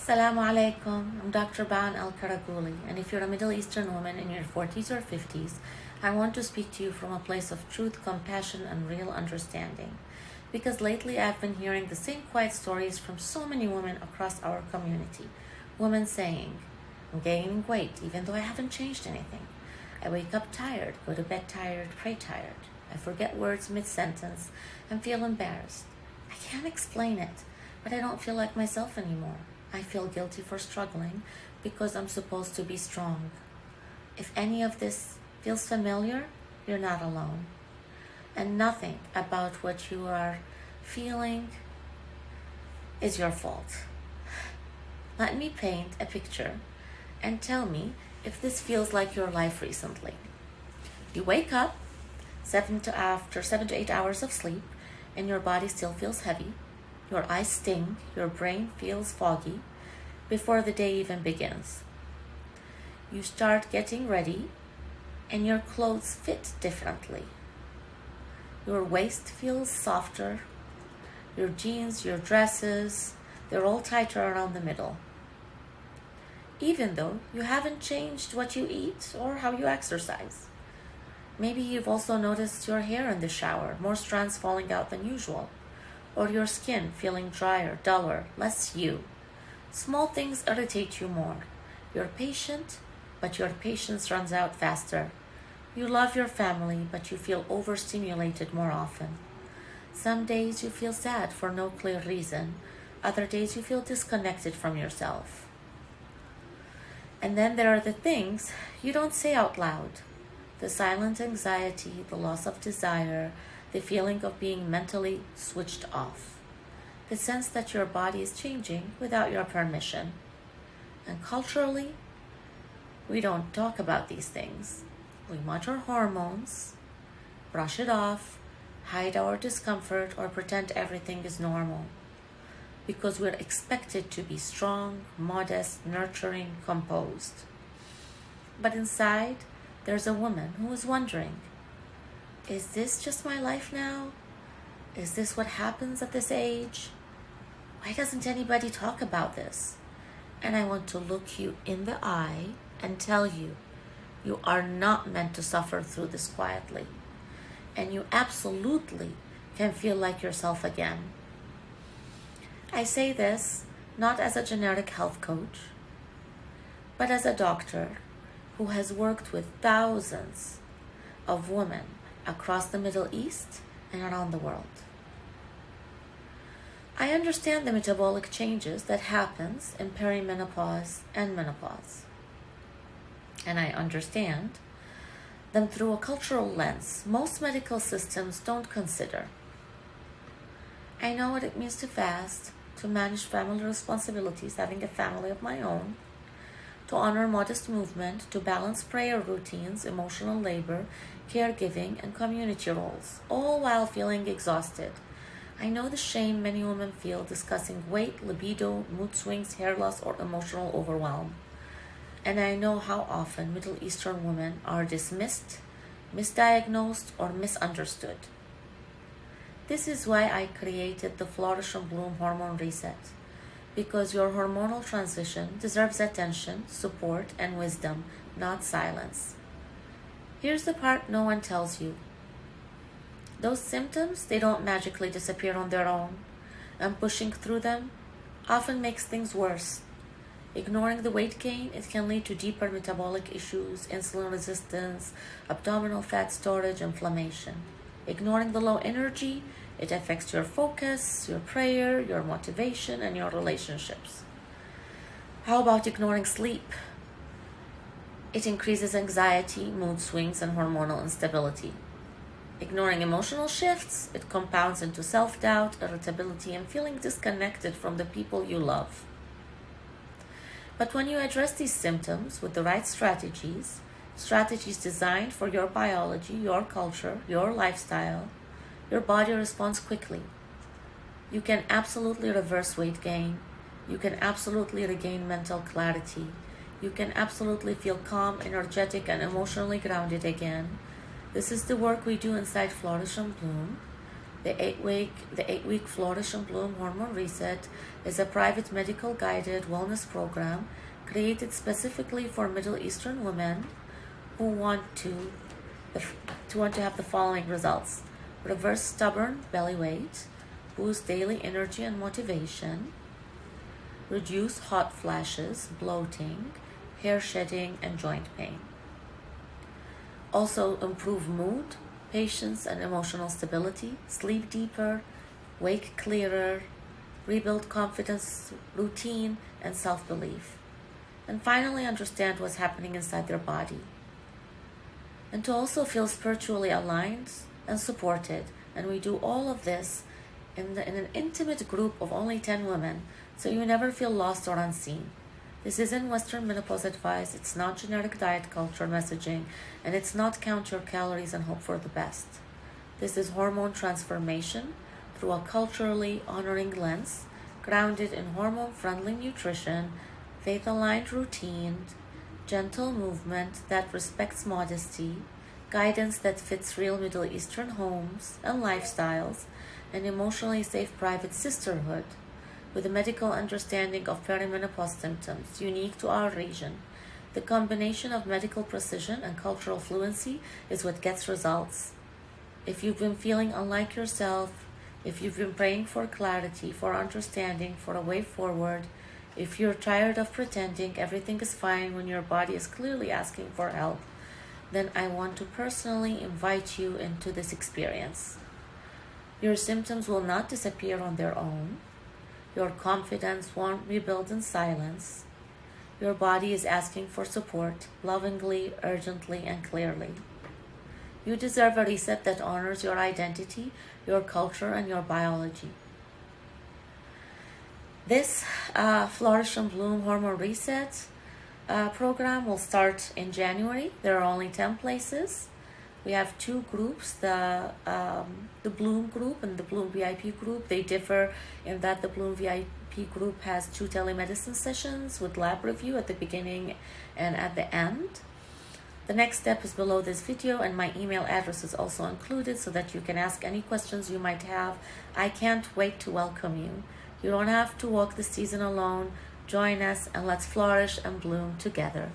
Assalamu alaikum. I'm Dr. Ban Al Karaguli, and if you're a Middle Eastern woman in your 40s or 50s, I want to speak to you from a place of truth, compassion, and real understanding. Because lately I've been hearing the same quiet stories from so many women across our community. Women saying, I'm gaining weight even though I haven't changed anything. I wake up tired, go to bed tired, pray tired. I forget words mid-sentence and feel embarrassed. I can't explain it, but I don't feel like myself anymore. I feel guilty for struggling because I'm supposed to be strong. If any of this feels familiar, you're not alone. And nothing about what you are feeling is your fault. Let me paint a picture and tell me if this feels like your life recently. You wake up after 7 to 8 hours of sleep and your body still feels heavy. Your eyes sting, your brain feels foggy before the day even begins. You start getting ready and your clothes fit differently. Your waist feels softer, your jeans, your dresses, they're all tighter around the middle. Even though you haven't changed what you eat or how you exercise. Maybe you've also noticed your hair in the shower, more strands falling out than usual. Or your skin feeling drier, duller, less you. Small things irritate you more. You're patient, but your patience runs out faster. You love your family, but you feel overstimulated more often. Some days you feel sad for no clear reason. Other days you feel disconnected from yourself. And then there are the things you don't say out loud. The silent anxiety, the loss of desire, the feeling of being mentally switched off, the sense that your body is changing without your permission. And culturally, we don't talk about these things. We mutter hormones, brush it off, hide our discomfort, or pretend everything is normal. Because we're expected to be strong, modest, nurturing, composed. But inside, there's a woman who is wondering, is this just my life now? Is this what happens at this age? Why doesn't anybody talk about this? And I want to look you in the eye and tell you, you are not meant to suffer through this quietly. And you absolutely can feel like yourself again. I say this not as a generic health coach, but as a doctor who has worked with thousands of women across the Middle East and around the world. I understand the metabolic changes that happens in perimenopause and menopause. And I understand them through a cultural lens most medical systems don't consider. I know what it means to fast, to manage family responsibilities, having a family of my own, to honor modest movement, to balance prayer routines, emotional labor, caregiving, and community roles, all while feeling exhausted. I know the shame many women feel discussing weight, libido, mood swings, hair loss, or emotional overwhelm. And I know how often Middle Eastern women are dismissed, misdiagnosed, or misunderstood. This is why I created the Flourish and Bloom Hormone Reset. Because your hormonal transition deserves attention, support, and wisdom, not silence. Here's the part no one tells you. Those symptoms, they don't magically disappear on their own, and pushing through them often makes things worse. Ignoring the weight gain, it can lead to deeper metabolic issues, insulin resistance, abdominal fat storage, inflammation. Ignoring the low energy, it affects your focus, your prayer, your motivation, and your relationships. How about ignoring sleep? It increases anxiety, mood swings, and hormonal instability. Ignoring emotional shifts, it compounds into self-doubt, irritability, and feeling disconnected from the people you love. But when you address these symptoms with the right strategies designed for your biology, your culture, your lifestyle, your body responds quickly. You can absolutely reverse weight gain. You can absolutely regain mental clarity. You can absolutely feel calm, energetic, and emotionally grounded again. This is the work we do inside Flourish and Bloom. The 8-week Flourish and Bloom Hormone Reset is a private medical guided wellness program created specifically for Middle Eastern women who want to have the following results: reverse stubborn belly weight, boost daily energy and motivation, reduce hot flashes, bloating, hair shedding, and joint pain. Also improve mood, patience, and emotional stability, sleep deeper, wake clearer, rebuild confidence, routine, and self-belief. And finally understand what's happening inside their body. And to also feel spiritually aligned and supported. And we do all of this in an intimate group of only 10 women, so you never feel lost or unseen. This isn't Western menopause advice, it's not generic diet culture messaging, and it's not count your calories and hope for the best. This is hormone transformation through a culturally honoring lens, grounded in hormone-friendly nutrition, faith-aligned routine, gentle movement that respects modesty, guidance that fits real Middle Eastern homes and lifestyles, and emotionally safe private sisterhood, with a medical understanding of perimenopause symptoms unique to our region. The combination of medical precision and cultural fluency is what gets results. If you've been feeling unlike yourself, if you've been praying for clarity, for understanding, for a way forward, if you're tired of pretending everything is fine when your body is clearly asking for help, then I want to personally invite you into this experience. Your symptoms will not disappear on their own. Your confidence won't rebuild in silence. Your body is asking for support, lovingly, urgently, and clearly. You deserve a reset that honors your identity, your culture, and your biology. This Flourish and Bloom Hormone Reset program will start in January. There are only 10 places. We have two groups, the Bloom group and the Bloom VIP group. They differ in that the Bloom VIP group has 2 telemedicine sessions with lab review at the beginning and at the end. The next step is below this video, and my email address is also included so that you can ask any questions you might have. I can't wait to welcome you. You don't have to walk the season alone. Join us and let's flourish and bloom together.